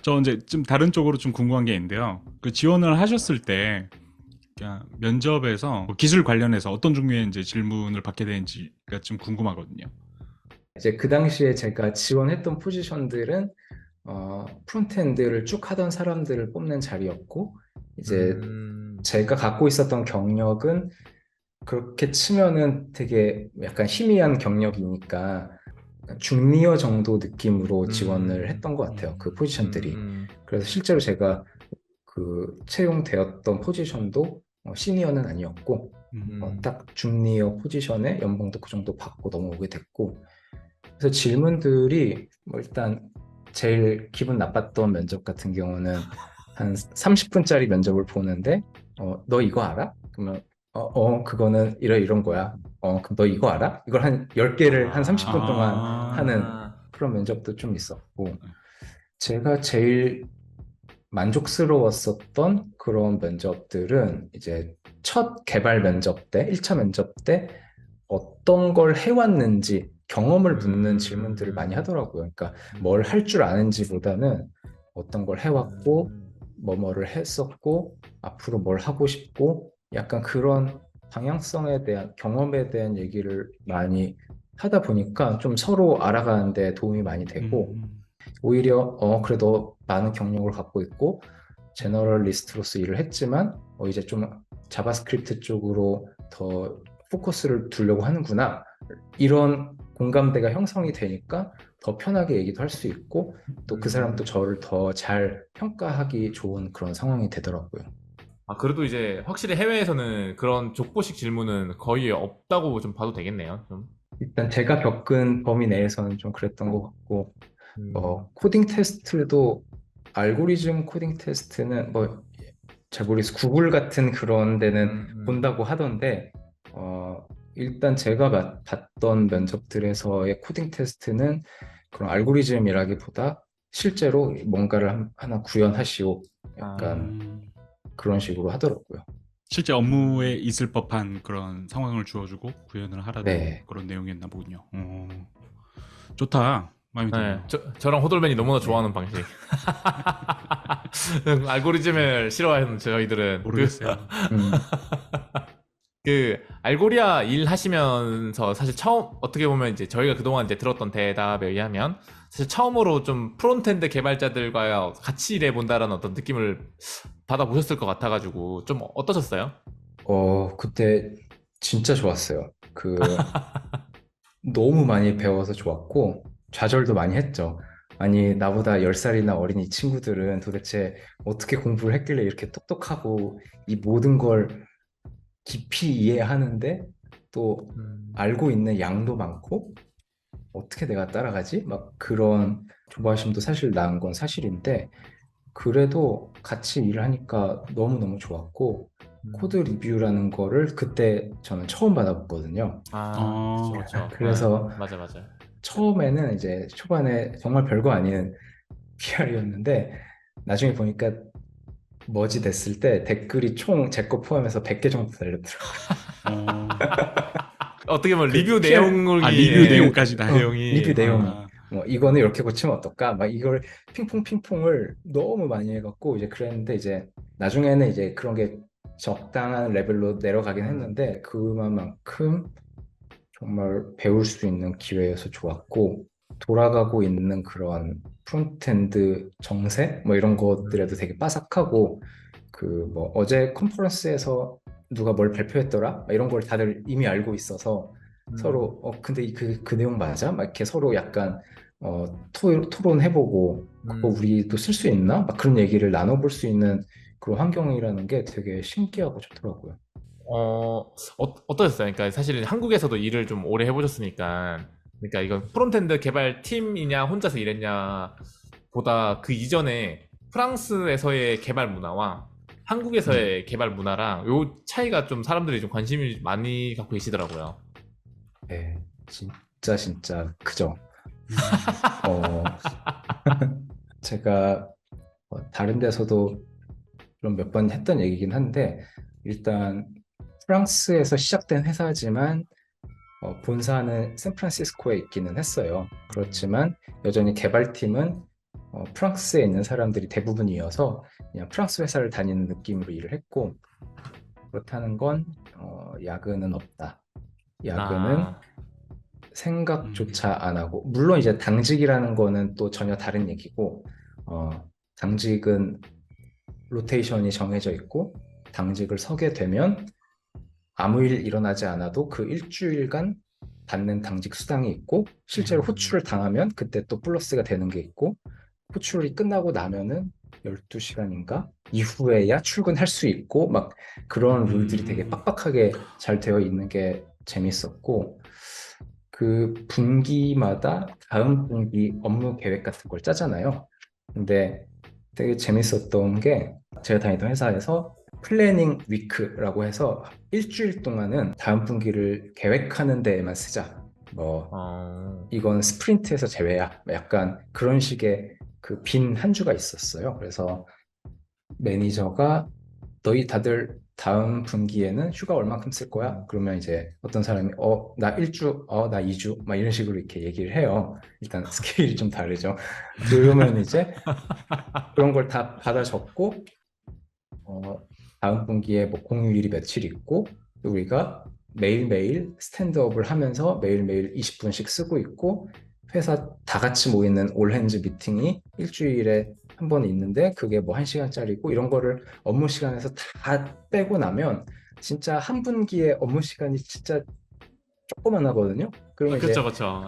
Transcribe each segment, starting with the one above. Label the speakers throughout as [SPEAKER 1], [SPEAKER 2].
[SPEAKER 1] 저 이제 좀 다른 쪽으로 좀 궁금한 게 있는데요. 그 지원을 하셨을 때 그냥 면접에서 뭐 기술 관련해서 어떤 종류의 이제 질문을 받게 되는지가 좀 궁금하거든요.
[SPEAKER 2] 이제 그 당시에 제가 지원했던 포지션들은 프론트엔드를 쭉 하던 사람들을 뽑는 자리였고, 이제
[SPEAKER 3] 음,
[SPEAKER 2] 제가 갖고 있었던 경력은 그렇게 치면은 되게 약간 희미한 경력이니까 중니어 정도 느낌으로 지원을
[SPEAKER 3] 음,
[SPEAKER 2] 했던 것 같아요. 그 포지션들이.
[SPEAKER 3] 음,
[SPEAKER 2] 그래서 실제로 제가 그 채용되었던 포지션도 시니어는 아니었고,
[SPEAKER 1] 음,
[SPEAKER 2] 딱 중니어 포지션에 연봉도 그 정도 받고 넘어오게 됐고, 그래서 질문들이 뭐 일단 제일 기분 나빴던 면접 같은 경우는 한 30분짜리 면접을 보는데, 너 이거 알아? 그러면 그거는 이런 거야. 그럼 너 이거 알아? 이걸 한 10개를 한 30분 동안 하는
[SPEAKER 1] 아,
[SPEAKER 3] 아,
[SPEAKER 2] 그런 면접도 좀 있었고, 제가 제일 만족스러웠었던 그런 면접들은 이제 첫 개발 면접 때, 1차 면접 때 어떤 걸 해왔는지 경험을 묻는 질문들을 많이
[SPEAKER 3] 음,
[SPEAKER 2] 하더라고요. 그러니까 뭘
[SPEAKER 3] 음,
[SPEAKER 2] 할 줄 아는지보다는 어떤 걸 해왔고,
[SPEAKER 3] 음,
[SPEAKER 2] 뭐뭐를 했었고, 앞으로 뭘 하고 싶고, 약간 그런 방향성에 대한 경험에 대한 얘기를 많이 하다 보니까 좀 서로 알아가는 데 도움이 많이 되고,
[SPEAKER 1] 음,
[SPEAKER 2] 오히려 그래도 많은 경력을 갖고 있고 제너럴리스트로서 일을 했지만 이제 좀 자바스크립트 쪽으로 더 포커스를 두려고 하는구나, 이런 공감대가 형성이 되니까 더 편하게 얘기도 할 수 있고 또 그 사람도
[SPEAKER 3] 음.
[SPEAKER 2] 저를 더 잘 평가하기 좋은 그런 상황이 되더라고요.
[SPEAKER 3] 아, 그래도 이제 확실히 해외에서는 그런 족보식 질문은 거의 없다고 좀 봐도 되겠네요, 좀.
[SPEAKER 2] 일단 제가 겪은 범위 내에서는 좀 그랬던 것 같고,
[SPEAKER 3] 음,
[SPEAKER 2] 코딩 테스트도 알고리즘 코딩 테스트는 뭐 잘 모르겠어요. 구글 같은 그런 데는
[SPEAKER 3] 음,
[SPEAKER 2] 본다고 하던데, 일단 제가 봤던 면접들에서의 코딩 테스트는 그런 알고리즘이라기보다 실제로 뭔가를 하나 구현하시오, 약간
[SPEAKER 3] 아,
[SPEAKER 1] 음.
[SPEAKER 2] 그런 식으로 하더라고요.
[SPEAKER 1] 실제 업무에
[SPEAKER 3] 음.
[SPEAKER 1] 있을 법한 그런 상황을 주어주고 구현을 하라는
[SPEAKER 2] 네,
[SPEAKER 1] 그런 내용이었나 보군요. 좋다. 마음에
[SPEAKER 3] 네,
[SPEAKER 1] 드네요.
[SPEAKER 3] 저랑 호돌맨이 너무나
[SPEAKER 2] 네.
[SPEAKER 3] 좋아하는 방식. 알고리즘을 싫어하는 저희들은
[SPEAKER 1] 모르겠어요.
[SPEAKER 3] 그 알고리아 일 하시면서 사실 처음 어떻게 보면 이제 저희가 그동안 이제 들었던 대답에 의하면 사실 처음으로 좀 프론트엔드 개발자들과 같이 일해 본다라는 어떤 느낌을 받아보셨을 것 같아가지고 좀 어떠셨어요?
[SPEAKER 2] 그때 진짜 좋았어요. 너무 많이 배워서 좋았고, 좌절도 많이 했죠. 아니, 나보다 10살이나 어린 이 친구들은 도대체 어떻게 공부를 했길래 이렇게 똑똑하고 이 모든 걸 깊이 이해하는데 또
[SPEAKER 3] 음,
[SPEAKER 2] 알고 있는 양도 많고 어떻게 내가 따라가지? 막 그런 조바심도 사실 난 건 사실인데, 그래도 같이 일을 하니까 너무너무 좋았고, 코드
[SPEAKER 3] 음.
[SPEAKER 2] 리뷰라는 거를 그때 저는 처음 받아봤거든요.
[SPEAKER 3] 아, 그쵸,
[SPEAKER 1] 어,
[SPEAKER 3] 그쵸. 네,
[SPEAKER 2] 그래서
[SPEAKER 3] 맞아, 맞아.
[SPEAKER 2] 처음에는 이제 초반에 정말 별거 아닌 PR이었는데 나중에 보니까 머지 됐을 때 댓글이 총 제 거 포함해서 100개 정도 달렸더라고요.
[SPEAKER 1] 어,
[SPEAKER 3] 어떻게 보면
[SPEAKER 2] 그
[SPEAKER 3] 리뷰
[SPEAKER 2] PR
[SPEAKER 3] 내용이,
[SPEAKER 1] 리뷰
[SPEAKER 2] 리뷰
[SPEAKER 3] 예,
[SPEAKER 1] 내용까지 다.
[SPEAKER 2] 리뷰
[SPEAKER 3] 내용이,
[SPEAKER 2] 내용이
[SPEAKER 1] 아,
[SPEAKER 2] 뭐 이거는 이렇게 고치면 어떨까? 막 이걸 핑퐁 핑퐁을 너무 많이 해갖고 이제 그랬는데, 이제 나중에는 이제 그런 게 적당한 레벨로 내려가긴
[SPEAKER 3] 음,
[SPEAKER 2] 했는데 그만큼 정말 배울 수 있는 기회여서 좋았고, 돌아가고 있는 그런 프론트엔드 정세 뭐 이런 것들에도
[SPEAKER 3] 음,
[SPEAKER 2] 되게 빠삭하고, 그 뭐 어제 컨퍼런스에서 누가 뭘 발표했더라 막 이런 걸 다들 이미 알고 있어서
[SPEAKER 3] 음,
[SPEAKER 2] 서로 근데 그 내용 맞아? 막 이렇게 서로 약간 토론해보고 그거
[SPEAKER 3] 음.
[SPEAKER 2] 우리도 쓸 수 있나? 막 그런 얘기를 나눠볼 수 있는 그런 환경이라는 게 되게 신기하고 좋더라고요.
[SPEAKER 3] 어떠셨어요? 그러니까 사실 한국에서도 일을 좀 오래 해보셨으니까, 그러니까 이건 프론트엔드 개발 팀이냐 혼자서 일했냐 보다 그 이전에 프랑스에서의 개발 문화와
[SPEAKER 2] 네,
[SPEAKER 3] 한국에서의 개발 문화랑 요 차이가 좀 사람들이 좀 관심을 많이 갖고 계시더라고요.
[SPEAKER 2] 네, 진짜 그죠.
[SPEAKER 1] 음,
[SPEAKER 2] 어, 제가 다른 데서도 좀 몇 번 했던 얘기긴 한데, 일단 프랑스에서 시작된 회사지만 본사는 샌프란시스코에 있기는 했어요.
[SPEAKER 3] 음,
[SPEAKER 2] 그렇지만 여전히 개발팀은 프랑스에 있는 사람들이 대부분이어서 그냥 프랑스 회사를 다니는 느낌으로 일을 했고, 그렇다는 건 야근은 없다. 야근은
[SPEAKER 3] 아,
[SPEAKER 2] 생각조차 안 하고, 물론 이제 당직이라는 거는 또 전혀 다른 얘기고, 당직은 로테이션이 정해져 있고, 당직을 서게 되면 아무 일 일어나지 않아도 그 일주일간 받는 당직 수당이 있고, 실제로 호출을 당하면 그때 또 플러스가 되는 게 있고, 호출이 끝나고 나면은 12시간인가 이후에야 출근할 수 있고, 막 그런 룰들이 되게 빡빡하게 잘 되어 있는 게 재밌었고, 그 분기마다 다음 분기 업무 계획 같은 걸 짜잖아요. 근데 되게 재밌었던 게, 제가 다니던 회사에서 플래닝 위크라고 해서 일주일 동안은 다음 분기를 계획하는 데에만 쓰자. 뭐 이건 스프린트에서 제외야. 약간 그런 식의 그 빈 한 주가 있었어요. 그래서 매니저가 너희 다들 다음 분기에는 휴가 얼마큼 쓸 거야? 그러면 이제 어떤 사람이 나 1주, 나 2주 막 이런 식으로 이렇게 얘기를 해요. 일단 스케일이 좀 다르죠. 그러면 이제 그런 걸 다 받아 적고 어, 다음 분기에 뭐 공휴일이 며칠 있고, 또 우리가 매일매일 스탠드업을 하면서 매일매일 20분씩 쓰고 있고, 회사 다 같이 모이는 올핸즈 미팅이 일주일에 한 번 있는데 그게 뭐 1시간짜리고, 이런 거를 업무 시간에서 다 빼고 나면 진짜 한 분기의 업무 시간이 진짜 조그만 하거든요. 그러면
[SPEAKER 3] 그쵸,
[SPEAKER 2] 이제
[SPEAKER 3] 그쵸.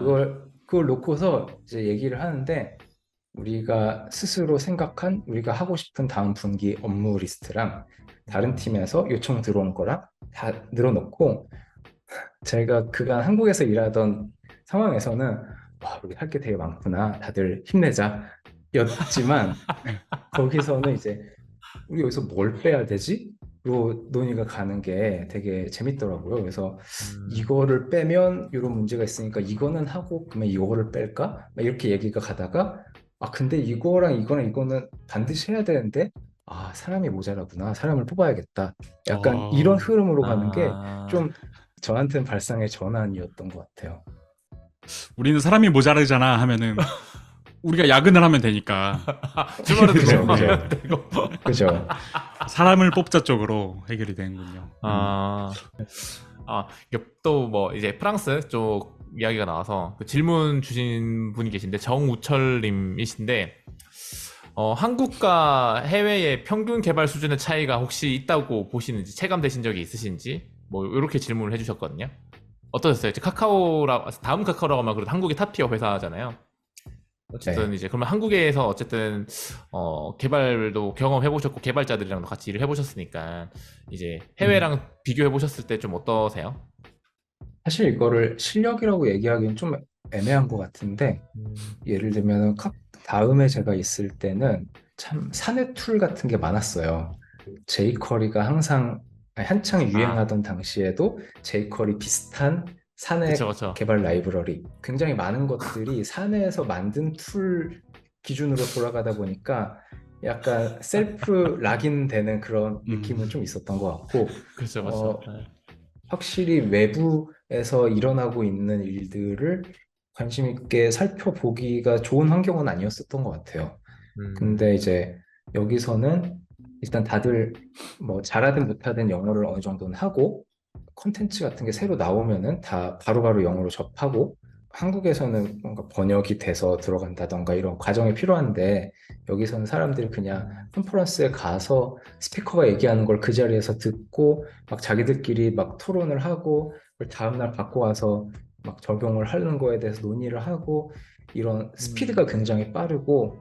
[SPEAKER 2] 그걸 놓고서 이제 얘기를 하는데, 우리가 스스로 생각한 우리가 하고 싶은 다음 분기 업무 리스트랑 다른 팀에서 요청 들어온 거랑 다 늘어놓고, 제가 그간 한국에서 일하던 상황에서는 와, 우리 할 게 되게 많구나, 다들 힘내자 였지만, 거기서는 이제 우리 여기서 뭘 빼야 되지? 로 논의가 가는 게 되게 재밌더라고요. 그래서 이거를 빼면 이런 문제가 있으니까 이거는 하고 그러면 이거를 뺄까? 막 이렇게 얘기가 가다가, 근데 이거랑 이거랑 이거는 반드시 해야 되는데, 사람이 모자라구나. 사람을 뽑아야겠다. 약간 이런 흐름으로 가는 게
[SPEAKER 3] 아,
[SPEAKER 2] 좀 저한테는 발상의 전환이었던 것 같아요.
[SPEAKER 1] 우리는 사람이 모자르잖아 하면은 우리가 야근을 하면 되니까
[SPEAKER 3] 주말에
[SPEAKER 2] 그죠, 그죠,
[SPEAKER 3] 들어오면 되고.
[SPEAKER 2] 그죠.
[SPEAKER 1] 사람을 뽑자 쪽으로 해결이 되는군요.
[SPEAKER 3] 아, 이게 또 뭐 이제 프랑스 쪽 이야기가 나와서 그 질문 주신 분이 계신데, 정우철님이신데, 한국과 해외의 평균 개발 수준의 차이가 혹시 있다고 보시는지, 체감되신 적이 있으신지, 뭐 이렇게 질문을 해주셨거든요. 어떠셨어요? 이제 다음 카카오라고 하면 그래도 한국의 탑티어 회사잖아요. 어쨌든
[SPEAKER 2] 네.
[SPEAKER 3] 이제 그러면 한국에서 어쨌든 개발도 경험해 보셨고 개발자들이랑도 같이 일을 해 보셨으니까, 이제 해외랑 비교해 보셨을 때 좀 어떠세요?
[SPEAKER 2] 사실 이거를 실력이라고 얘기하기는 좀 애매한 것 같은데, 예를 들면 다음에 제가 있을 때는 참 사내 툴 같은 게 많았어요. 제이쿼리가 한창
[SPEAKER 3] 아,
[SPEAKER 2] 유행하던 당시에도 제이쿼리 비슷한
[SPEAKER 3] 그쵸,
[SPEAKER 2] 사내
[SPEAKER 3] 그쵸.
[SPEAKER 2] 개발 라이브러리, 굉장히 많은 것들이 사내에서 만든 툴 기준으로 돌아가다 보니까 약간 셀프 락인 되는 그런 느낌은 좀 있었던 것 같고,
[SPEAKER 3] 그쵸, 그쵸.
[SPEAKER 2] 어, 확실히 외부에서 일어나고 있는 일들을 관심 있게 살펴보기가 좋은 환경은 아니었었던 것 같아요. 근데 이제 여기서는 일단 다들 뭐 잘하든 못하든 영어를 어느 정도는 하고, 콘텐츠 같은 게 새로 나오면은 다 바로바로 영어로 접하고, 한국에서는 뭔가 번역이 돼서 들어간다던가 이런 과정이 필요한데, 여기서는 사람들이 그냥 컨퍼런스에 가서 스피커가 얘기하는 걸 그 자리에서 듣고 막 자기들끼리 막 토론을 하고, 그걸 다음날 갖고 와서 막 적용을 하는 거에 대해서 논의를 하고, 이런 스피드가 굉장히 빠르고,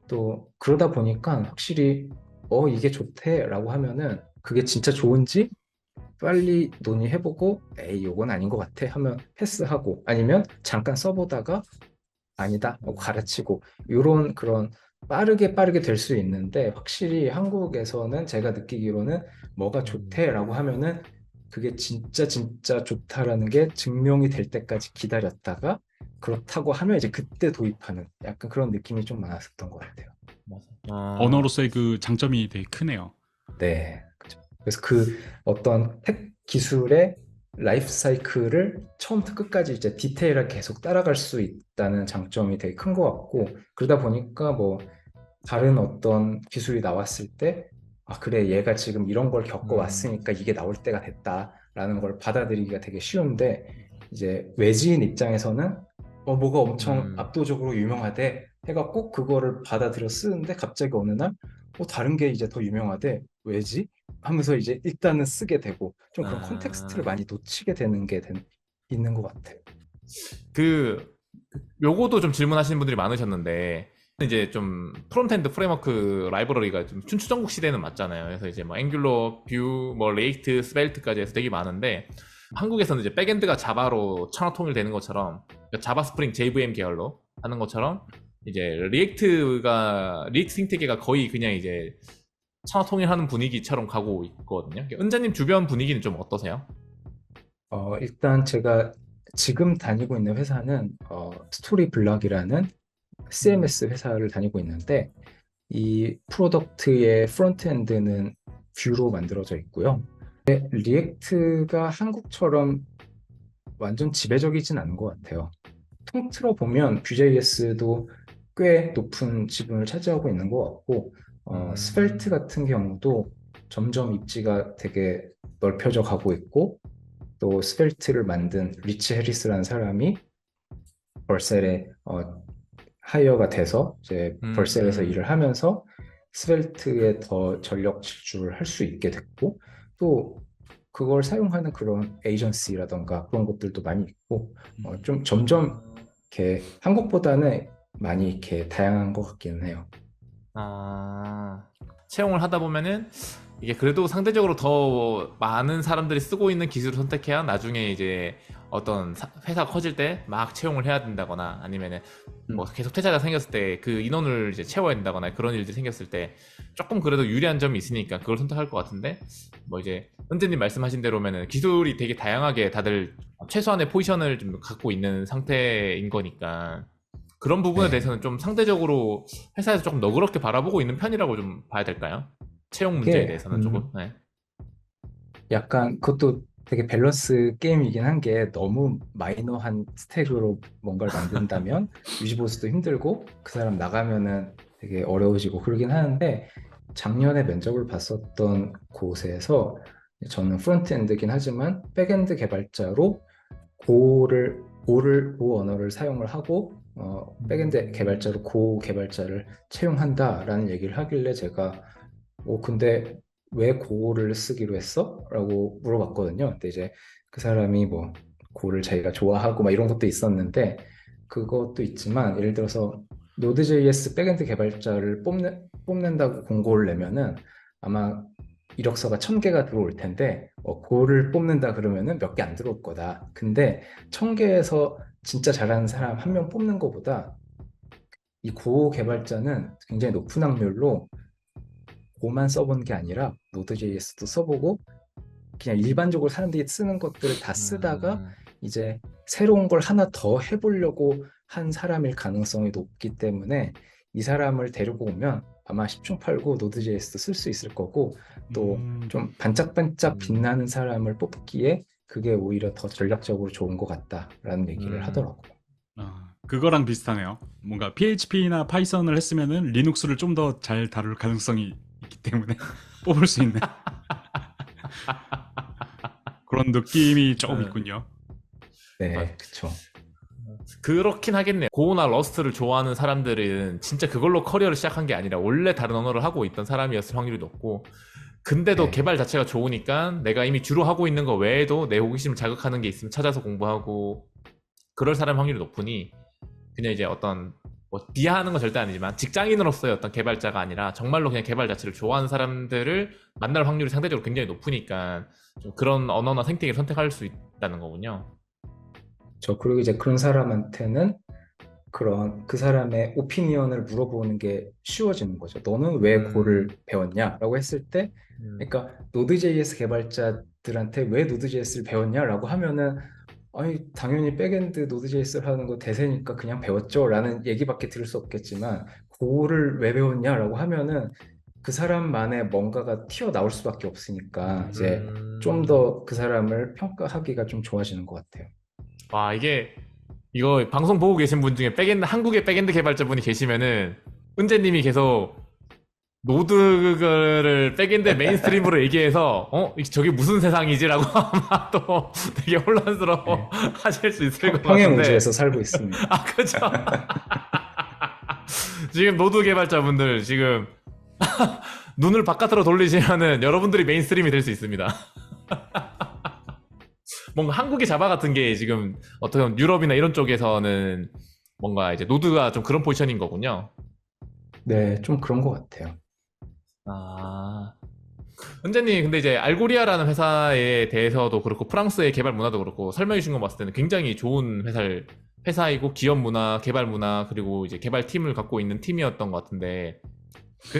[SPEAKER 2] 또 그러다 보니까 확실히 이게 좋대라고 하면은 그게 진짜 좋은지 빨리 논의해보고, 에이 요건 아닌 것 같아 하면 패스하고, 아니면 잠깐 써보다가 아니다 하고 가르치고, 이런 그런 빠르게 빠르게 될 수 있는데, 확실히 한국에서는 제가 느끼기로는 뭐가 좋대라고 하면은 그게 진짜 진짜 좋다라는 게 증명이 될 때까지 기다렸다가, 그렇다고 하면 이제 그때 도입하는 약간 그런 느낌이 좀 많았었던 것 같아요.
[SPEAKER 3] 맞아. 아,
[SPEAKER 1] 언어로서의 그 장점이 되게 크네요.
[SPEAKER 2] 네. 그죠. 그래서 그 어떤 텍 기술의 라이프 사이클을 처음부터 끝까지 이제 디테일하게 계속 따라갈 수 있다는 장점이 되게 큰 것 같고, 그러다 보니까 뭐 다른 어떤 기술이 나왔을 때, 아, 그래, 얘가 지금 이런 걸
[SPEAKER 3] 음.
[SPEAKER 2] 겪어왔으니까 이게 나올 때가 됐다라는 걸 받아들이기가 되게 쉬운데, 이제 외지인 입장에서는 뭐가 엄청 압도적으로 유명하대 해가 꼭 그거를 받아들여 쓰는데 갑자기 어느 날 다른 게 이제 더 유명하대, 왜지? 하면서 이제 일단은 쓰게 되고 좀 그런 컨텍스트를 많이 놓치게 되는 게 있는 것 같아요.
[SPEAKER 3] 그 요거도 좀 질문하시는 분들이 많으셨는데 이제 좀 프론트엔드 프레임워크 라이브러리가 좀 춘추전국 시대는 맞잖아요. 그래서 이제 뭐 앵귤러, 뷰, 뭐 레이트, 스벨트까지 해서 되게 많은데 한국에서는 이제 백엔드가 자바로 천하 통일되는 것처럼 그러니까 자바 스프링 JVM 계열로 하는 것처럼 이제 리액트 생태계가 거의 그냥 이제 천하 통일하는 분위기처럼 가고 있거든요. 은자님 주변 분위기는 좀 어떠세요?
[SPEAKER 2] 일단 제가 지금 다니고 있는 회사는 스토리블럭이라는 CMS 회사를 다니고 있는데, 이 프로덕트의 프론트엔드는 뷰로 만들어져 있고요. 리액트가 한국처럼 완전 지배적이진 않은 것 같아요. 통틀어 보면 Vue.js도 꽤 높은 지분을 차지하고 있는 것 같고, 스펠트 같은 경우도 점점 입지가 되게 넓혀져 가고 있고, 또 스펠트를 만든 리치 해리스라는 사람이 벌셀에 하이어가 돼서 이제 벌셀에서 일을 하면서 스벨트에 더 전력 질주를 할 수 있게 됐고, 또 그걸 사용하는 그런 에이전시라던가 그런 것들도 많이 있고, 좀 점점 이렇게 한국보다는 많이 이렇게 다양한 것 같기는 해요.
[SPEAKER 3] 채용을 하다 보면은 이게 그래도 상대적으로 더 많은 사람들이 쓰고 있는 기술을 선택해야 나중에 이제 어떤 회사가 커질 때 막 채용을 해야 된다거나 아니면은 뭐 계속 퇴사가 생겼을 때 그 인원을 이제 채워야 된다거나 그런 일들이 생겼을 때 조금 그래도 유리한 점이 있으니까 그걸 선택할 것 같은데, 뭐 이제 은재님 말씀하신 대로면은 기술이 되게 다양하게 다들 최소한의 포지션을 좀 갖고 있는 상태인 거니까 그런 부분에
[SPEAKER 2] 네.
[SPEAKER 3] 대해서는 좀 상대적으로 회사에서 조금 너그럽게 바라보고 있는 편이라고 좀 봐야 될까요? 채용 문제에 대해서는 조금. 네.
[SPEAKER 2] 약간 그것도 되게 밸런스 게임이긴 한 게, 너무 마이너한 스택으로 뭔가를 만든다면 유지보수도 힘들고 그 사람 나가면은 되게 어려워지고 그러긴 하는데, 작년에 면접을 봤었던 곳에서 저는 프론트엔드긴 하지만 백엔드 개발자로 고 언어를 사용을 하고 백엔드 개발자로 고 개발자를 채용한다라는 얘기를 하길래 제가 근데 왜 고를 쓰기로 했어? 라고 물어봤거든요. 근데 이제 그 사람이 뭐 고를 자기가 좋아하고 막 이런 것도 있었는데, 그것도 있지만 예를 들어서 노드.js 백엔드 개발자를 뽑는다고 공고를 내면은 아마 이력서가 1000개가 들어올 텐데, 고를 뽑는다 그러면은 몇 개 안 들어올 거다. 근데 1000개에서 진짜 잘하는 사람 한 명 뽑는 것보다 이 고 개발자는 굉장히 높은 확률로 고만 써본 게 아니라 노드.js도 써보고 그냥 일반적으로 사람들이 쓰는 것들을 다 쓰다가 이제 새로운 걸 하나 더 해보려고 한 사람일 가능성이 높기 때문에, 이 사람을 데리고 오면 아마 10중8구 노드.js도 쓸 수 있을 거고, 또 좀 반짝반짝 빛나는 사람을 뽑기에 그게 오히려 더 전략적으로 좋은 것 같다라는 얘기를 하더라고요.
[SPEAKER 1] 그거랑 비슷하네요. 뭔가 PHP나 파이썬을 했으면은 리눅스를 좀 더 잘 다룰 가능성이 있기 때문에 뽑을 수 있는 그런 느낌이 조금 있군요.
[SPEAKER 2] 네, 그쵸.
[SPEAKER 3] 그렇긴 하겠네요. 고나 러스트를 좋아하는 사람들은 진짜 그걸로 커리어를 시작한 게 아니라 원래 다른 언어를 하고 있던 사람이었을 확률이 높고, 근데도
[SPEAKER 2] 네.
[SPEAKER 3] 개발 자체가 좋으니까 내가 이미 주로 하고 있는 거 외에도 내 호기심을 자극하는 게 있으면 찾아서 공부하고 그럴 사람 확률이 높으니, 그냥 이제 어떤 뭐 비하하는 건 절대 아니지만 직장인으로서의 어떤 개발자가 아니라 정말로 그냥 개발 자체를 좋아하는 사람들을 만날 확률이 상대적으로 굉장히 높으니까 좀 그런 언어나 생태계를 선택할 수 있다는 거군요.
[SPEAKER 2] 그리고 이제 그런 사람한테는 그 사람의 오피니언을 물어보는 게 쉬워지는 거죠. 너는 왜 고를 배웠냐라고 했을 때, 그러니까 노드.js 개발자들한테 왜 노드.js를 배웠냐라고 하면은 아니 당연히 백엔드 노드.js를 하는 거 대세니까 그냥 배웠죠라는 얘기밖에 들을 수 없겠지만, 고를 왜 배웠냐라고 하면은 그 사람만의 뭔가가 튀어나올 수밖에 없으니까 이제 좀 더 그 사람을 평가하기가 좀 좋아지는 것 같아요.
[SPEAKER 3] 와, 이거 방송 보고 계신 분 중에 한국의 백엔드 개발자분이 계시면은 은재님이 계속 노드를 백엔드 메인스트림으로 얘기해서 저게 무슨 세상이지라고 아마 또 되게 혼란스러워 하실 수 있을 것
[SPEAKER 2] 평행
[SPEAKER 3] 같은데.
[SPEAKER 2] 우주에서 살고 있습니다.
[SPEAKER 3] 아, 그죠. 지금 노드 개발자분들 지금 눈을 바깥으로 돌리시면은 여러분들이 메인스트림이 될 수 있습니다. 뭔가 한국의 자바 같은 게 지금 어떻게 보면 유럽이나 이런 쪽에서는 뭔가 이제 노드가 좀 그런 포지션인 거군요.
[SPEAKER 2] 네, 좀 그런 것 같아요.
[SPEAKER 3] 아. 은재님, 근데 이제 알고리아라는 회사에 대해서도 그렇고 프랑스의 개발 문화도 그렇고 설명해 주신 거 봤을 때는 굉장히 좋은 회사이고 기업 문화, 개발 문화, 그리고 이제 개발 팀을 갖고 있는 팀이었던 것 같은데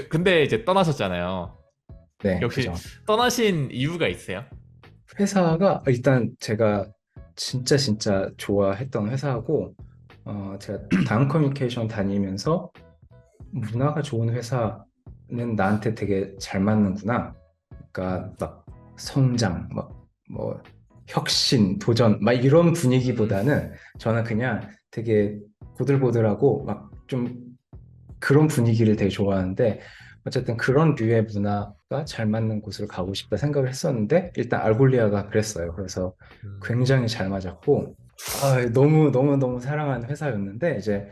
[SPEAKER 3] 근데 이제 떠나셨잖아요.
[SPEAKER 2] 네,
[SPEAKER 3] 역시
[SPEAKER 2] 그죠.
[SPEAKER 3] 떠나신 이유가 있어요?
[SPEAKER 2] 회사가 일단 제가 진짜 좋아했던 회사고, 제가 다음 커뮤니케이션 다니면서 문화가 좋은 회사는 나한테 되게 잘 맞는구나. 그러니까 막 성장, 막 뭐 혁신, 도전, 막 이런 분위기보다는 저는 그냥 되게 보들보들하고 막 좀 그런 분위기를 되게 좋아하는데, 어쨌든 그런 류의 문화가 잘 맞는 곳으로 가고 싶다 생각을 했었는데, 일단 알골리아가 그랬어요. 그래서 굉장히 잘 맞았고, 너무 사랑하는 회사였는데, 이제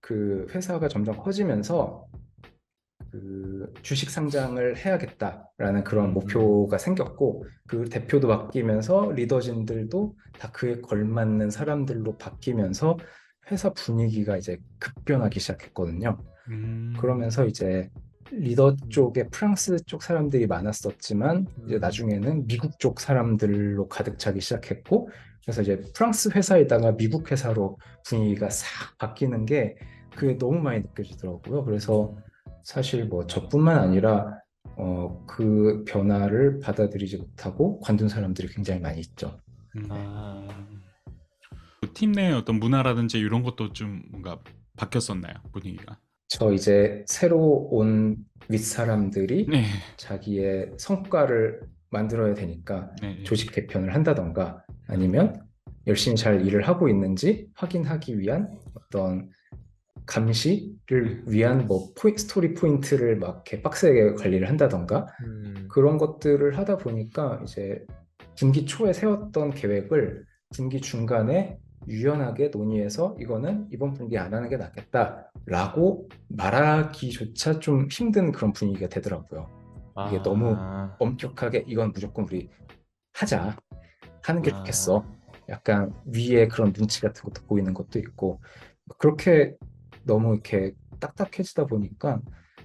[SPEAKER 2] 그 회사가 점점 커지면서 그 주식 상장을 해야겠다라는 그런 목표가 생겼고, 그 대표도 바뀌면서 리더진들도 다 그에 걸맞는 사람들로 바뀌면서 회사 분위기가 이제 급변하기 시작했거든요. 그러면서 이제 리더 쪽에 프랑스 쪽 사람들이 많았었지만, 이제 나중에는 미국 쪽 사람들로 가득 차기 시작했고, 그래서 이제 프랑스 회사에다가 미국 회사로 분위기가 싹 바뀌는 게 그게 너무 많이 느껴지더라고요. 그래서 사실 뭐 저뿐만 아니라 그 변화를 받아들이지 못하고 관둔 사람들이 굉장히 많이 있죠.
[SPEAKER 3] 아.
[SPEAKER 1] 팀 내 어떤 문화라든지 이런 것도 좀 뭔가 바뀌었었나요, 분위기가?
[SPEAKER 2] 저 이제 새로 온 윗사람들이
[SPEAKER 1] 네.
[SPEAKER 2] 자기의 성과를 만들어야 되니까
[SPEAKER 1] 네.
[SPEAKER 2] 조직 개편을 한다던가, 아니면 열심히 잘 일을 하고 있는지 확인하기 위한 어떤 감시를 위한 뭐 스토리 포인트를 막 이렇게 빡세게 관리를 한다던가, 그런 것들을 하다 보니까 이제 분기 초에 세웠던 계획을 분기 중간에 유연하게 논의해서 이거는 이번 분기 안 하는 게 낫겠다라고 말하기조차 좀 힘든 그런 분위기가 되더라고요. 이게 너무 엄격하게 이건 무조건 우리 하는 게 좋겠어. 약간 위에 그런 눈치 같은 것도 보이는 것도 있고, 그렇게 너무 이렇게 딱딱해지다 보니까.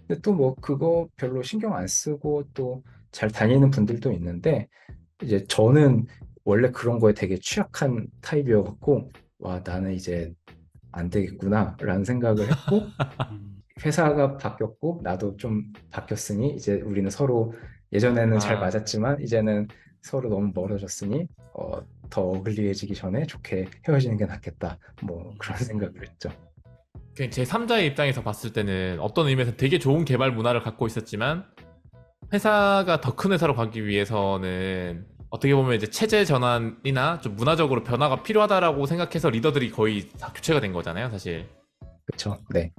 [SPEAKER 2] 근데 또 뭐 그거 별로 신경 안 쓰고 또 잘 다니는 분들도 있는데, 이제 저는 원래 그런 거에 되게 취약한 타입이어갖고, 와, 나는 이제 안 되겠구나라는 생각을 했고, 회사가 바뀌었고 나도 좀 바뀌었으니 이제 우리는 서로 예전에는 잘 맞았지만 이제는 서로 너무 멀어졌으니 더 어글리해지기 전에 좋게 헤어지는 게 낫겠다, 뭐 그런 생각을 했죠.
[SPEAKER 3] 제 3자의 입장에서 봤을 때는 어떤 의미에서 되게 좋은 개발 문화를 갖고 있었지만 회사가 더 큰 회사로 가기 위해서는 어떻게 보면 이제 체제 전환이나 좀 문화적으로 변화가 필요하다라고 생각해서 리더들이 거의 다 교체가 된 거잖아요, 사실.
[SPEAKER 2] 그렇죠. 네.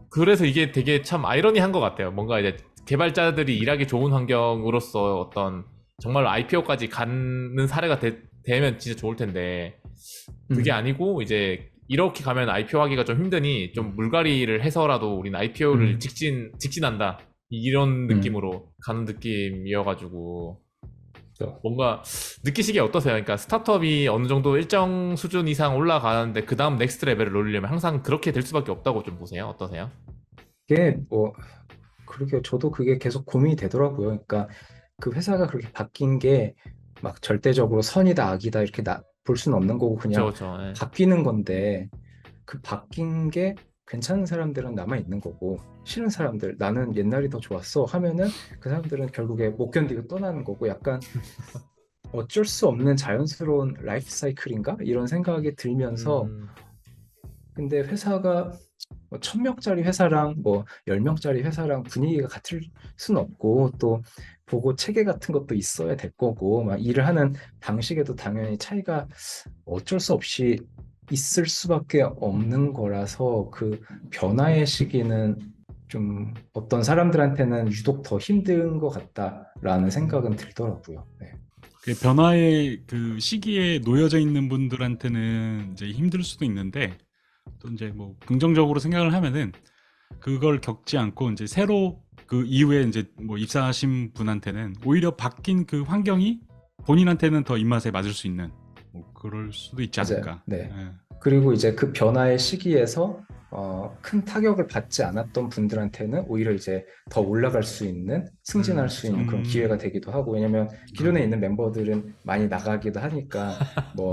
[SPEAKER 3] 그래서 이게 되게 참 아이러니한 것 같아요. 뭔가 이제 개발자들이 일하기 좋은 환경으로서 어떤 정말로 IPO까지 가는 사례가 되면 진짜 좋을 텐데, 그게 아니고 이제 이렇게 가면 IPO 하기가 좀 힘드니 좀 물갈이를 해서라도 우리는 IPO를 직진한다, 이런 느낌으로 가는 느낌이어가지고 뭔가 느끼시기에 어떠세요? 그러니까 스타트업이 어느 정도 일정 수준 이상 올라가는데 그 다음 넥스트 레벨을 노리려면 항상 그렇게 될 수밖에 없다고 좀 보세요? 어떠세요?
[SPEAKER 2] 이게 뭐 그렇게 저도 그게 계속 고민이 되더라고요. 그러니까 그 회사가 그렇게 바뀐 게 막 절대적으로 선이다 악이다 이렇게 볼 수는 없는 거고, 그냥
[SPEAKER 3] 그렇죠. 네.
[SPEAKER 2] 바뀌는 건데, 그 바뀐 게 괜찮은 사람들은 남아 있는 거고, 싫은 사람들, 나는 옛날이 더 좋았어 하면은 그 사람들은 결국에 못 견디고 떠나는 거고, 약간 어쩔 수 없는 자연스러운 라이프 사이클인가 이런 생각이 들면서. 근데 회사가 뭐 1000명짜리 회사랑 뭐 10명짜리 회사랑 분위기가 같을 수는 없고, 또 보고 체계 같은 것도 있어야 될 거고, 막 일을 하는 방식에도 당연히 차이가 어쩔 수 없이 있을 수밖에 없는 거라서, 그 변화의 시기는 좀 어떤 사람들한테는 유독 더 힘든 것 같다라는 생각은 들더라고요. 네.
[SPEAKER 1] 그 변화의 그 시기에 놓여져 있는 분들한테는 이제 힘들 수도 있는데 또 이제 뭐 긍정적으로 생각을 하면은 그걸 겪지 않고 이제 새로 그 이후에 이제 뭐 입사하신 분한테는 오히려 바뀐 그 환경이 본인한테는 더 입맛에 맞을 수 있는 뭐 그럴 수도 있지
[SPEAKER 2] 맞아요.
[SPEAKER 1] 않을까.
[SPEAKER 2] 네.
[SPEAKER 1] 예.
[SPEAKER 2] 그리고 이제 그 변화의 시기에서 큰 타격을 받지 않았던 분들한테는 오히려 이제 더 올라갈 수 있는, 승진할 수 있는 그런
[SPEAKER 1] 음.
[SPEAKER 2] 기회가 되기도 하고, 왜냐면 기존에 있는 멤버들은 많이 나가기도 하니까 뭐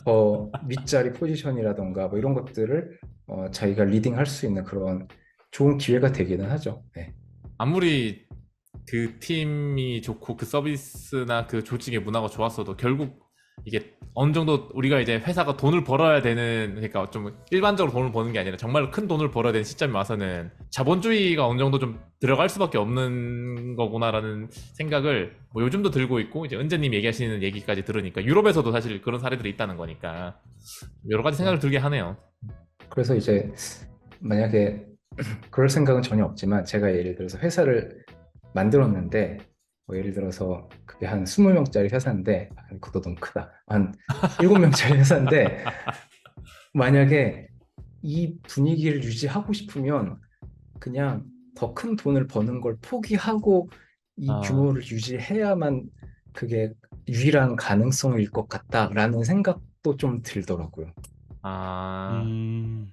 [SPEAKER 2] 더 윗자리 포지션이라던가 뭐 이런 것들을 자기가 리딩할 수 있는 그런 좋은 기회가 되기는 하죠. 네.
[SPEAKER 3] 아무리 그 팀이 좋고 그 서비스나 그 조직의 문화가 좋았어도 결국 이게 어느 정도 우리가 이제 회사가 돈을 벌어야 되는, 그러니까 좀 일반적으로 돈을 버는 게 아니라 정말로 큰 돈을 벌어야 되는 시점에 와서는 자본주의가 어느 정도 좀 들어갈 수밖에 없는 거구나라는 생각을 뭐 요즘도 들고 있고, 이제 은재님 얘기하시는 얘기까지 들으니까 유럽에서도 사실 그런 사례들이 있다는 거니까 여러 가지 생각을 들게 하네요.
[SPEAKER 2] 그래서 이제 만약에 그럴 생각은 전혀 없지만 제가 예를 들어서 회사를 만들었는데 뭐 예를 들어서 그게 한 20명짜리 회사인데 그거 너무 크다. 한 7명짜리 회사인데 만약에 이 분위기를 유지하고 싶으면 그냥 더 큰 돈을 버는 걸 포기하고 이
[SPEAKER 3] 아.
[SPEAKER 2] 규모를 유지해야만 그게 유일한 가능성일 것 같다라는 생각도 좀 들더라고요.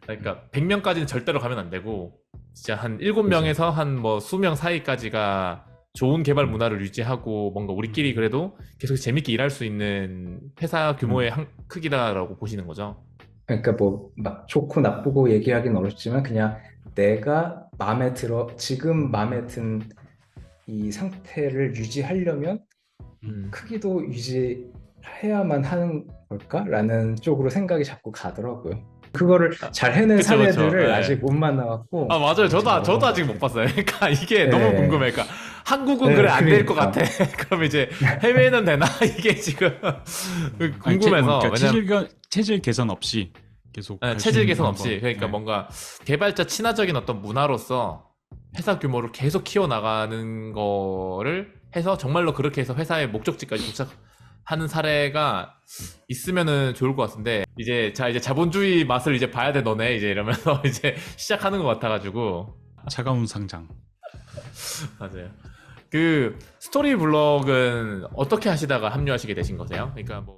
[SPEAKER 3] 그러니까 100명까지는 절대로 가면 안 되고 진짜 한 7명에서 한 뭐 수명 사이까지가 좋은 개발 문화를 유지하고 뭔가 우리끼리 그래도 계속 재밌게 일할 수 있는 회사 규모의 크기다라고 보시는 거죠.
[SPEAKER 2] 그러니까 뭐 막 좋고 나쁘고 얘기하기는 어렵지만 그냥 내가 마음에 들어, 지금 마음에 든 이 상태를 유지하려면 크기도 유지해야만 하는 걸까라는 쪽으로 생각이 자꾸 가더라고요. 그거를 잘 해낸
[SPEAKER 3] 그쵸,
[SPEAKER 2] 사례들을
[SPEAKER 3] 그쵸. 네.
[SPEAKER 2] 아직 못 만나갖고.
[SPEAKER 3] 아 맞아요. 저도
[SPEAKER 2] 지금
[SPEAKER 3] 아직 못 봤어요. 그러니까 이게
[SPEAKER 2] 네.
[SPEAKER 3] 너무 궁금해. 그러니까 한국은
[SPEAKER 2] 네,
[SPEAKER 3] 그래 안 될 것
[SPEAKER 2] 그러니까.
[SPEAKER 3] 같아. 그럼 이제 해외는 되나? 이게 지금 궁금해서.
[SPEAKER 1] 그러니까 체질 개선 없이 계속
[SPEAKER 3] 네,
[SPEAKER 1] 갈수
[SPEAKER 3] 체질
[SPEAKER 1] 있는
[SPEAKER 3] 개선
[SPEAKER 1] 방법.
[SPEAKER 3] 없이, 그러니까
[SPEAKER 1] 네.
[SPEAKER 3] 뭔가 개발자 친화적인 어떤 문화로서 회사 규모를 계속 키워나가는 거를 해서 정말로 그렇게 해서 회사의 목적지까지 도착하는 사례가 있으면은 좋을 것 같은데, 이제 자본주의 맛을 이제 봐야 돼 너네 이제 이러면서 이제 시작하는 것 같아가지고.
[SPEAKER 1] 차가운 상장.
[SPEAKER 3] 맞아요. 그 스토리 블록은 어떻게 하시다가 합류하시게 되신 거세요? 그러니까 뭐